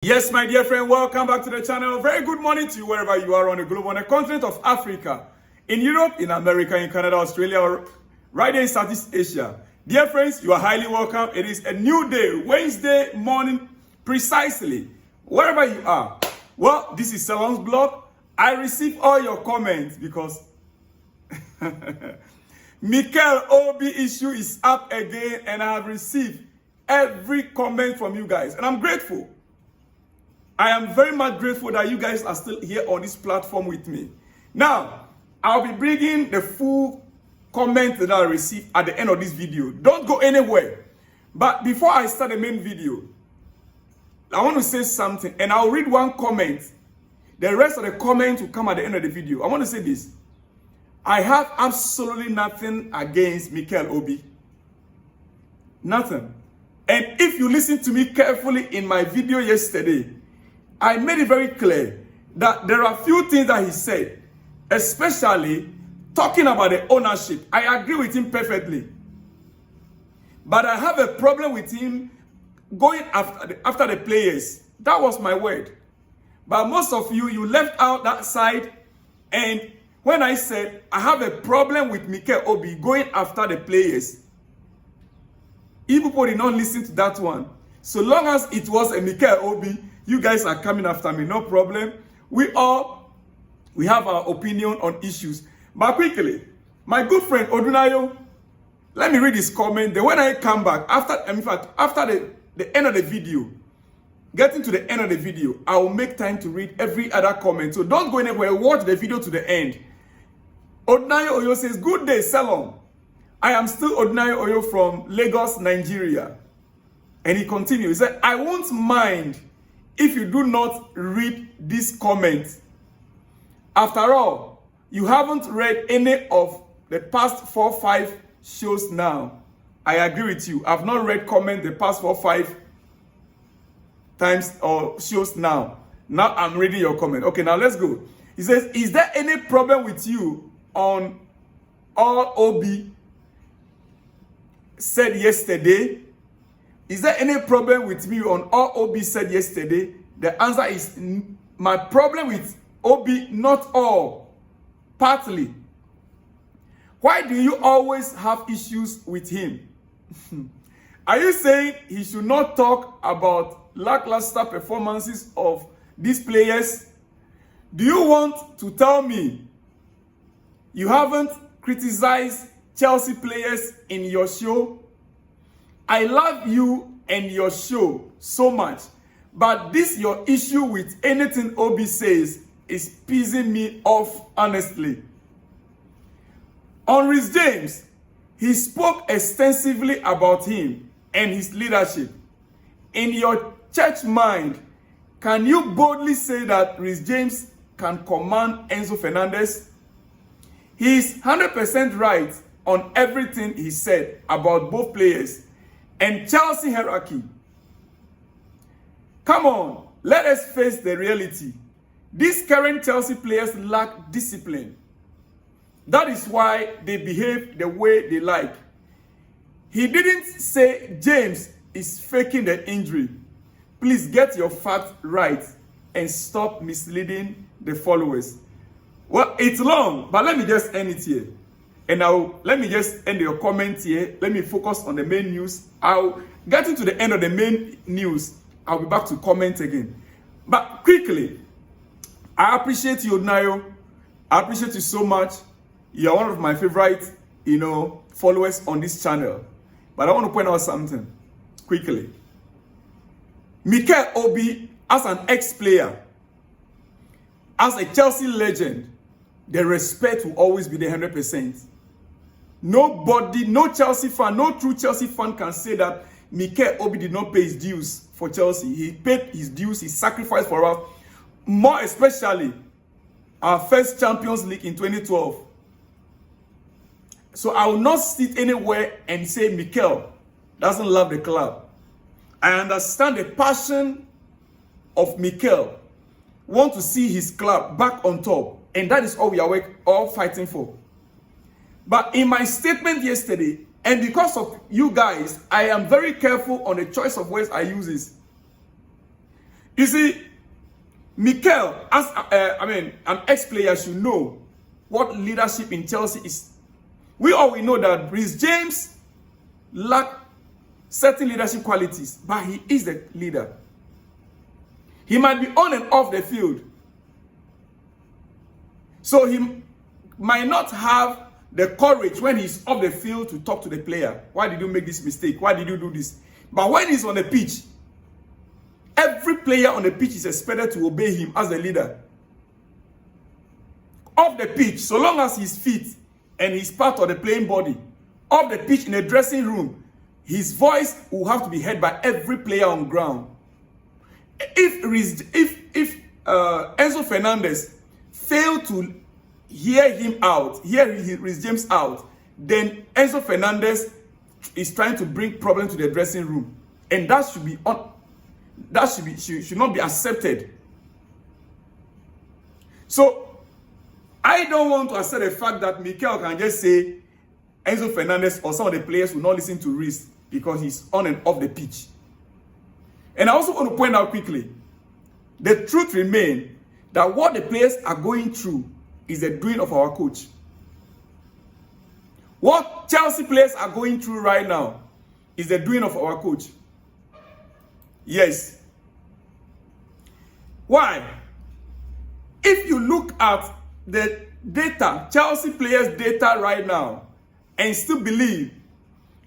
Yes, my dear friend, welcome back to the channel. Very good morning to you wherever you are on the globe, on the continent of Africa, in Europe, in America, in Canada, Australia, or right there in Southeast Asia. Dear friends, you are highly welcome. It is a new day, Wednesday morning, precisely, wherever you are. Well, this is Salon's blog. I receive all your comments because Mikel Obi issue is up again, and I have received every comment from you guys, and I'm grateful. I am very much grateful that you guys are still here on this platform with me. Now, I'll be bringing the full comment that I received at the end of this video. Don't go anywhere. But before I start the main video, I want to say something, and I'll read one comment. The rest of the comments will come at the end of the video. I want to say this. I have absolutely nothing against Mikel Obi. Nothing. And if you listen to me carefully in my video yesterday, I made it very clear that there are few things that he said, especially talking about the ownership. I agree with him perfectly. But I have a problem with him going after the players. That was my word. But most of you left out that side. And when I said I have a problem with Mikel Obi going after the players, you people did not listen to that one. So long as it was a Mikel Obi, you guys are coming after me, no problem. We have our opinion on issues. But quickly, my good friend Odunayo, let me read his comment. Then when I come back, after the end of the video, getting to the end of the video, I will make time to read every other comment. So don't go anywhere, watch the video to the end. Odunayo Oyo says, good day, Salon. I am still Odunayo Oyo from Lagos, Nigeria. And he continues, he said, I won't mind if you do not read this comment. After all, you haven't read any of the past 4 or 5 shows now. I agree with you. I've not read comment the past 4 or 5 times or shows now. Now I'm reading your comment. Okay, now let's go. He says, is there any problem with you on all Obi said yesterday? Is there any problem with me on all Obi said yesterday? The answer is my problem with Obi, not all, partly. Why do you always have issues with him? Are you saying he should not talk about lackluster performances of these players? Do you want to tell me you haven't criticized Chelsea players in your show? I love you and your show so much, but this your issue with anything Obi says is pissing me off, honestly. On Rhys James, he spoke extensively about him and his leadership. In your church mind, can you boldly say that Rhys James can command Enzo Fernandez? He is 100% right on everything he said about both players and Chelsea hierarchy. Come on, let us face the reality. These current Chelsea players lack discipline. That is why they behave the way they like. He didn't say James is faking the injury. Please get your facts right and stop misleading the followers. Well, it's long, but let me just end it here. And let me just end your comment here. Let me focus on the main news. I'll get into the end of the main news. I'll be back to comment again. But quickly, I appreciate you, Odunayo. I appreciate you so much. You're one of my favorite, followers on this channel. But I want to point out something quickly. Mikel Obi, as an ex-player, as a Chelsea legend, the respect will always be there 100%. Nobody, no Chelsea fan, no true Chelsea fan can say that Mikel Obi did not pay his dues for Chelsea. He paid his dues, he sacrificed for us. More especially, our first Champions League in 2012. So I will not sit anywhere and say Mikel doesn't love the club. I understand the passion of Mikel. Want to see his club back on top. And that is all we are all fighting for. But in my statement yesterday, and because of you guys, I am very careful on the choice of words I use. You see, Mikel, as an ex-player should know what leadership in Chelsea is. We know that Reece James lacks certain leadership qualities, but he is the leader. He might be on and off the field. So he might not have the courage when he's off the field to talk to the player. Why did you make this mistake? Why did you do this? But when he's on the pitch, every player on the pitch is expected to obey him as the leader. Off the pitch, so long as he's fit and he's part of the playing body, off the pitch in the dressing room, his voice will have to be heard by every player on ground. If Enzo Fernandez failed to hear Reece James out, then Enzo Fernandez is trying to bring problems to the dressing room, and that should not be accepted. So I don't want to accept the fact that Mikel can just say Enzo Fernandez or some of the players will not listen to Reece because he's on and off the pitch. And I also want to point out quickly, the truth remains that what the players are going through is the doing of our coach. What Chelsea players are going through right now is the doing of our coach. Yes. Why? If you look at the data, Chelsea players' data right now, and still believe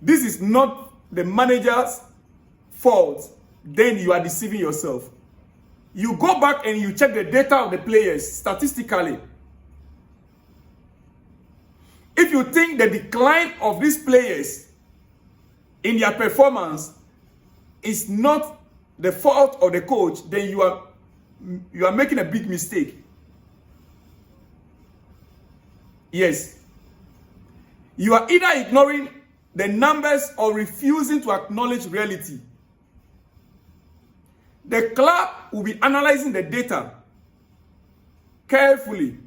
this is not the manager's fault, then you are deceiving yourself. You go back and you check the data of the players statistically. If you think the decline of these players in their performance is not the fault of the coach, then you are making a big mistake. Yes. You are either ignoring the numbers or refusing to acknowledge reality. The club will be analyzing the data carefully,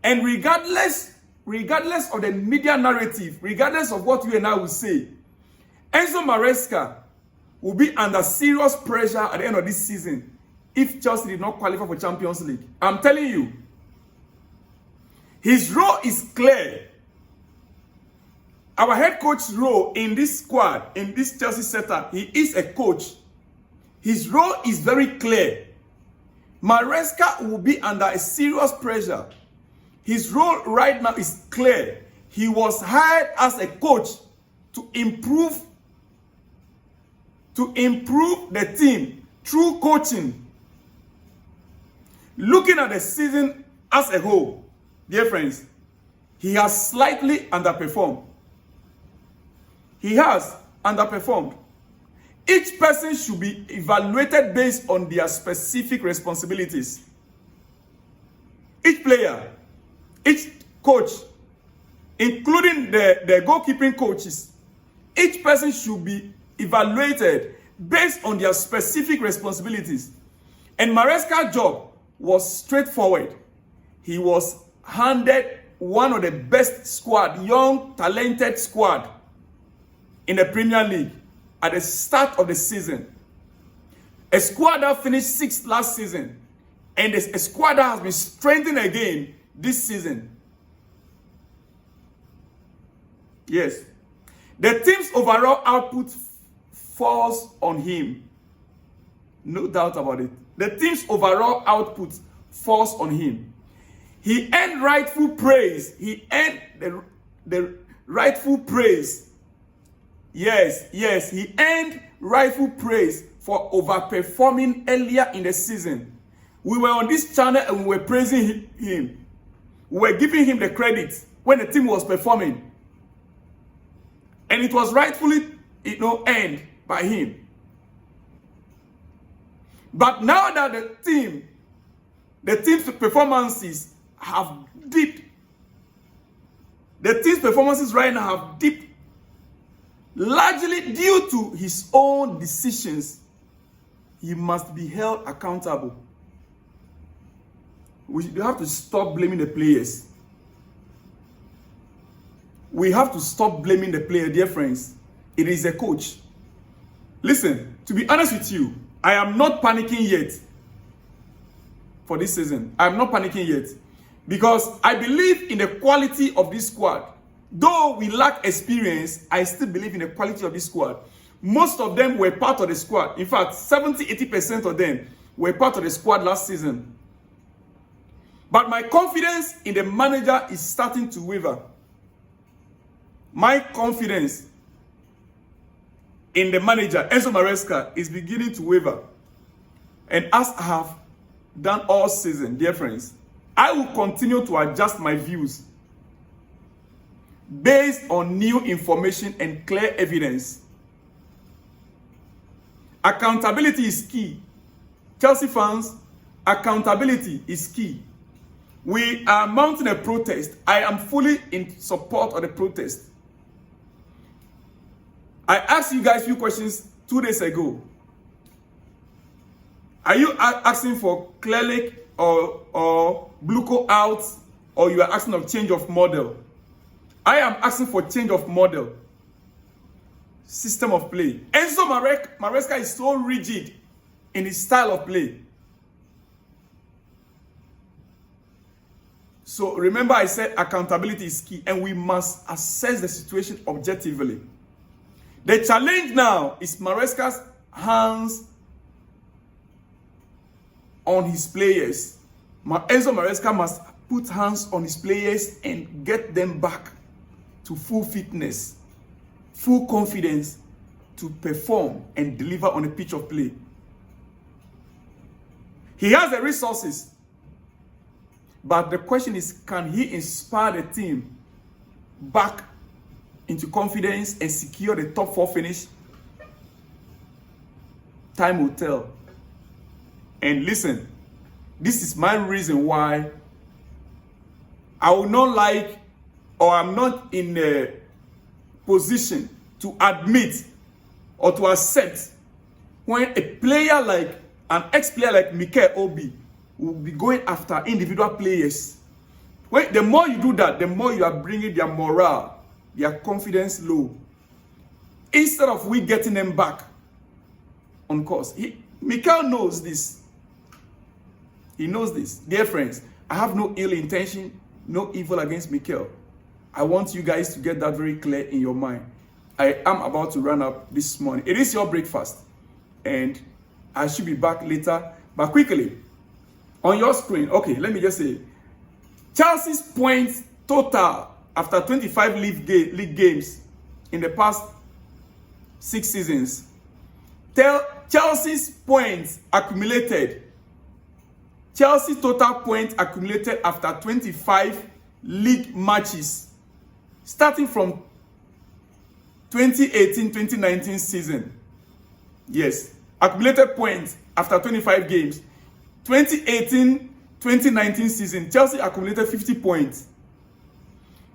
and regardless of the media narrative, regardless of what you and I will say, Enzo Maresca will be under serious pressure at the end of this season if Chelsea did not qualify for Champions League. I'm telling you, his role is clear. Our head coach's role in this squad, in this Chelsea setup, he is a coach. His role is very clear. Maresca will be under a serious pressure. His role right now is clear. He was hired as a coach to improve the team through coaching. Looking at the season as a whole, dear friends, he has slightly underperformed. He has underperformed. Each person should be evaluated based on their specific responsibilities. Each player, each coach, including the goalkeeping coaches, each person should be evaluated based on their specific responsibilities. And Maresca's job was straightforward. He was handed one of the best squad, young, talented squad in the Premier League at the start of the season. A squad that finished 6th last season, and a squad that has been strengthened again this season. Yes. The team's overall output falls on him. No doubt about it. The team's overall output falls on him. He earned rightful praise. He earned the rightful praise. Yes, he earned rightful praise for overperforming earlier in the season. We were on this channel and we were praising him. We were giving him the credit when the team was performing. And it was rightfully, earned by him. But now that the team's performances have dipped. The team's performances right now have dipped, largely due to his own decisions. He must be held accountable. We have to stop blaming the players. We have to stop blaming the player, dear friends. It is a coach. Listen, to be honest with you, I am not panicking yet for this season. I'm not panicking yet because I believe in the quality of this squad. Though we lack experience, I still believe in the quality of this squad. Most of them were part of the squad. In fact, 70-80% of them were part of the squad last season. But my confidence in the manager is starting to waver. My confidence in the manager, Enzo Maresca, is beginning to waver. And as I have done all season, dear friends, I will continue to adjust my views based on new information and clear evidence. Accountability is key. Chelsea fans, accountability is key. We are mounting a protest. I am fully in support of the protest. I asked you guys a few questions 2 days ago. Are you asking for Cleric or Bluco out, or you are asking of change of model? I am asking for change of model. System of play. Enzo Maresca is so rigid in his style of play. So remember I said accountability is key and we must assess the situation objectively. The challenge now is Maresca's hands on his players. Enzo Maresca must put hands on his players and get them back to full fitness, full confidence to perform and deliver on a pitch of play. He has the resources, but the question is, can he inspire the team back into confidence and secure the top 4 finish? Time will tell. And listen, this is my reason why I will not like, or I'm not in a position to admit or to accept when a player like, an ex-player like Mikel Obi will be going after individual players. The more you do that, the more you are bringing their morale, their confidence low. Instead of we getting them back on course. Mikel knows this. He knows this. Dear friends, I have no ill intention, no evil against Mikel. I want you guys to get that very clear in your mind. I am about to run up this morning. It is your breakfast. And I should be back later. But quickly, on your screen, okay, let me just say, Chelsea's points total after 25 league games in the past 6 seasons. Chelsea's points accumulated. Chelsea total points accumulated after 25 league matches, starting from 2018-2019 season. Yes, accumulated points after 25 games. 2018-2019 season, Chelsea accumulated 50 points.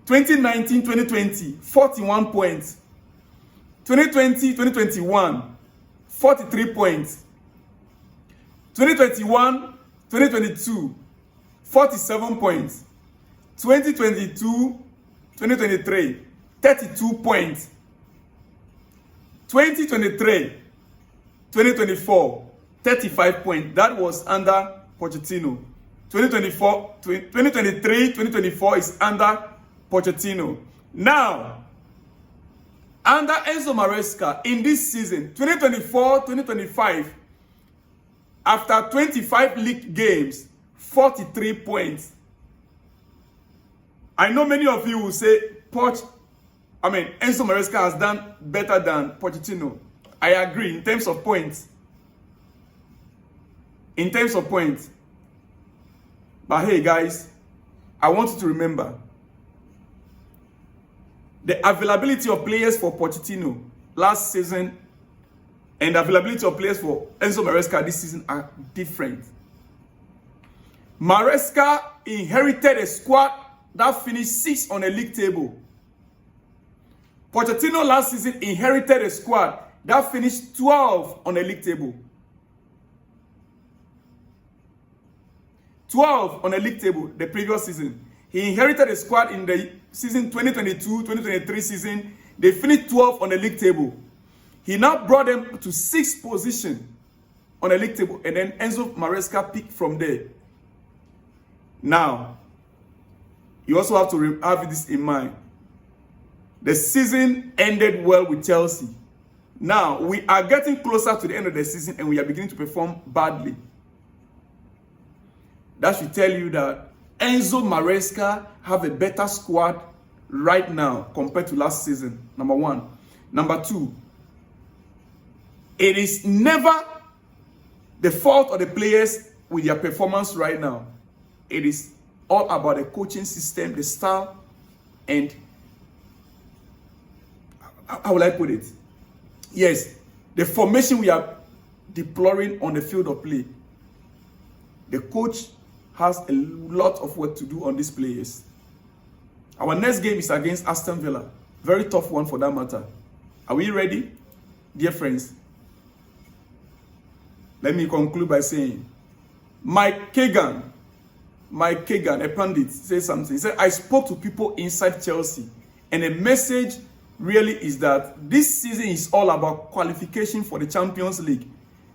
2019-2020, 41 points. 2020-2021, 43 points. 2021-2022, 47 points. 2022-2023, 32 points. 2023-2024, 35 points. That was under Pochettino. 2023-2024 is under Pochettino. Now, under Enzo Maresca, in this season, 2024-2025, after 25 league games, 43 points. I know many of you will say, Enzo Maresca has done better than Pochettino. I agree in terms of points. In terms of points. But hey guys, I want you to remember the availability of players for Pochettino last season and the availability of players for Enzo Maresca this season are different. Maresca inherited a squad that finished 6th on the league table. Pochettino last season inherited a squad that finished 12th on the league table. 12th on the league table the previous season. He inherited a squad in the season 2022-2023 season. They finished 12th on the league table. He now brought them to 6th position on the league table. And then Enzo Maresca picked from there. Now, you also have to have this in mind. The season ended well with Chelsea. Now, we are getting closer to the end of the season and we are beginning to perform badly. That should tell you that Enzo Maresca have a better squad right now compared to last season, number one. Number two, it is never the fault of the players with their performance right now. It is all about the coaching system, the style, and how will I put it? Yes, the formation we are deploying on the field of play. The coach has a lot of work to do on these players. Our next game is against Aston Villa. Very tough one for that matter. Are we ready? Dear friends, let me conclude by saying, Mike Kagan, a pundit, said something. He said, I spoke to people inside Chelsea, and the message really is that this season is all about qualification for the Champions League.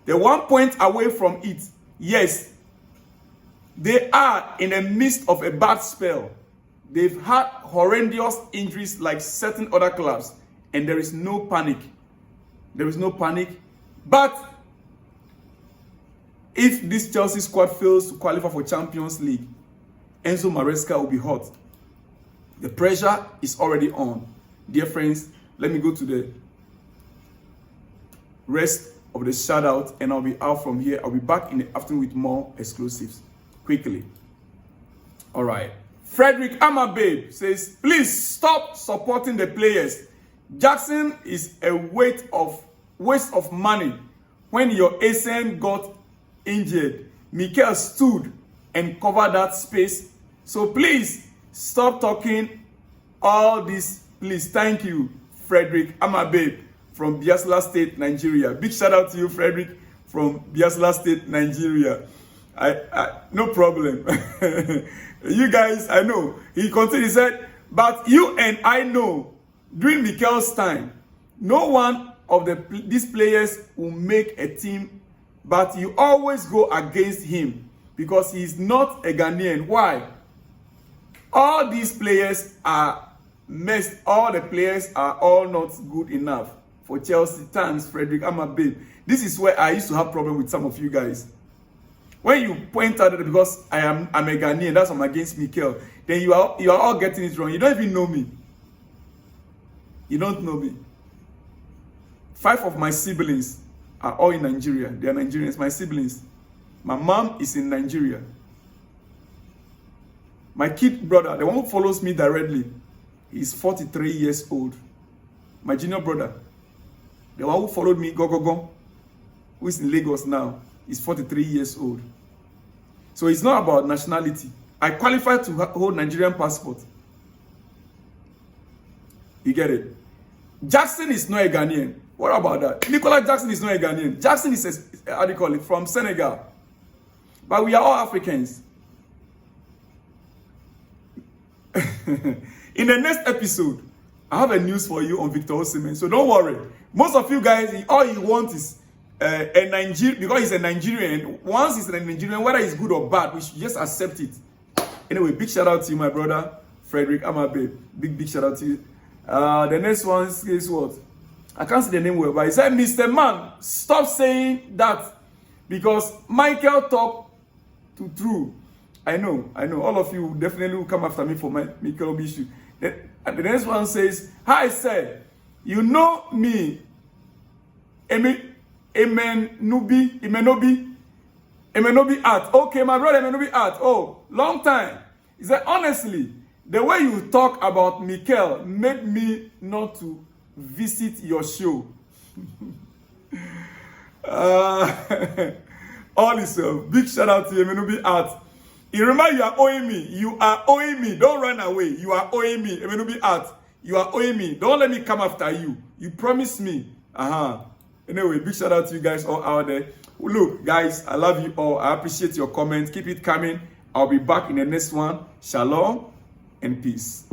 They're 1 point away from it. Yes, they are in the midst of a bad spell. They've had horrendous injuries like certain other clubs, and there is no panic. There is no panic. But if this Chelsea squad fails to qualify for Champions League, Enzo Maresca will be hot. The pressure is already on. Dear friends, let me go to the rest of the shout out and I'll be out from here. I'll be back in the afternoon with more exclusives. Quickly. All right. Frederick Amababe says, please stop supporting the players. Jackson is a waste of money. When your ASN got injured, Mikel stood and covered that space. So please stop talking all this. Please, thank you, Frederick Amababe from Biasla State, Nigeria. Big shout out to you, Frederick, from Biasla State, Nigeria. No problem. You guys, I know. He continued, he said, but you and I know, during Mikel's time, no one of these players will make a team, but you always go against him because he's not a Ghanaian. Why? All these players are messed. All the players are all not good enough for Chelsea. Thanks, Frederick Amababe. This is where I used to have problem with some of you guys. When you point out that because I'm a Ghanaian, that's I'm against Mikel, then you are all getting it wrong. You don't even know me. You don't know me. 5 of my siblings are all in Nigeria. They are Nigerians, my siblings. My mom is in Nigeria. My kid brother, the one who follows me directly, he's 43 years old. My junior brother, the one who followed me, Gogogo, who is in Lagos now, is 43 years old. So it's not about nationality. I qualify to hold Nigerian passport. You get it? Jackson is not a Ghanaian. What about that? Nicola Jackson is not a Ghanaian. Jackson is, how do you call it, from Senegal. But we are all Africans. In the next episode, I have a news for you on Victor Osimhen. So don't worry. Most of you guys, all you want is a Nigerian, because he's a Nigerian. Once he's a Nigerian, whether he's good or bad, we should just accept it. Anyway, big shout out to you, my brother, Frederick Amababe. Big shout out to you. The next one is what? I can't see the name well, but he said, Mr. Man, stop saying that because Mikel talk to true. I know. All of you definitely will come after me for my Mikel Obi issue. The next one says, hi, sir. You know me. Emenobi Art. Okay, my brother Emenobi Art. Oh, long time. He said, honestly, the way you talk about Mikel made me not to visit your show. All is well. Big shout out to Emenobi Art. You remember you are owing me. You are owing me. Don't run away. You are owing me. Emenobi Art. You are owing me. Don't let me come after you. You promised me. Anyway, big shout out to you guys all out there. Look, guys, I love you all. I appreciate your comments. Keep it coming. I'll be back in the next one. Shalom and peace.